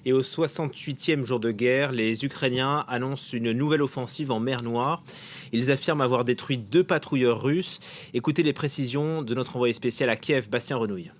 Et au 68e jour de guerre, les Ukrainiens annoncent une nouvelle offensive en mer Noire. Ils affirment avoir détruit 2 patrouilleurs russes. Écoutez les précisions de notre envoyé spécial à Kiev, Bastien Renouille.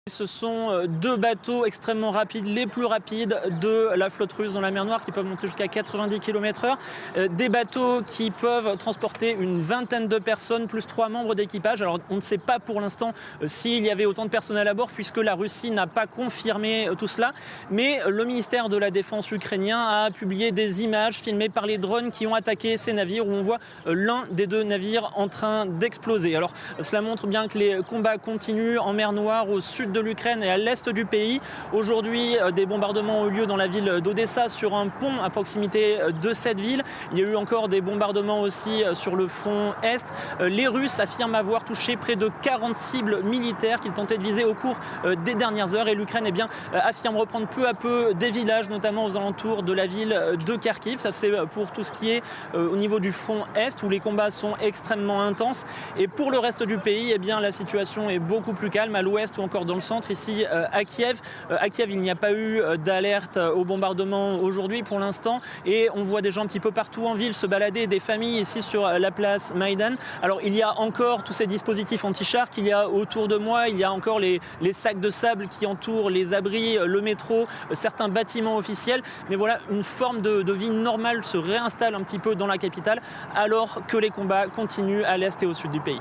Ce sont 2 bateaux extrêmement rapides, les plus rapides de la flotte russe dans la mer Noire, qui peuvent monter jusqu'à 90 km/h. Des bateaux qui peuvent transporter une vingtaine de personnes, plus 3 membres d'équipage. Alors on ne sait pas pour l'instant s'il y avait autant de personnel à bord, puisque la Russie n'a pas confirmé tout cela. Mais le ministère de la Défense ukrainien a publié des images filmées par les drones qui ont attaqué ces navires, où on voit l'un des 2 navires en train d'exploser. Alors cela montre bien que les combats continuent en mer Noire, au sud de l'Ukraine et à l'est du pays. Aujourd'hui, des bombardements ont eu lieu dans la ville d'Odessa, sur un pont à proximité de cette ville. Il y a eu encore des bombardements aussi sur le front est. Les Russes affirment avoir touché près de 40 cibles militaires qu'ils tentaient de viser au cours des dernières heures. Et l'Ukraine affirme reprendre peu à peu des villages, notamment aux alentours de la ville de Kharkiv. Ça, c'est pour tout ce qui est au niveau du front est, où les combats sont extrêmement intenses. Et pour le reste du pays, la situation est beaucoup plus calme, à l'ouest ou encore dans le centre, ici à Kiev. À Kiev, il n'y a pas eu d'alerte au bombardement aujourd'hui pour l'instant, et on voit des gens un petit peu partout en ville se balader, des familles ici sur la place Maïdan. Alors il y a encore tous ces dispositifs anti-chars qu'il y a autour de moi, il y a encore les sacs de sable qui entourent les abris, le métro, certains bâtiments officiels, mais voilà, une forme de vie normale se réinstalle un petit peu dans la capitale, alors que les combats continuent à l'est et au sud du pays.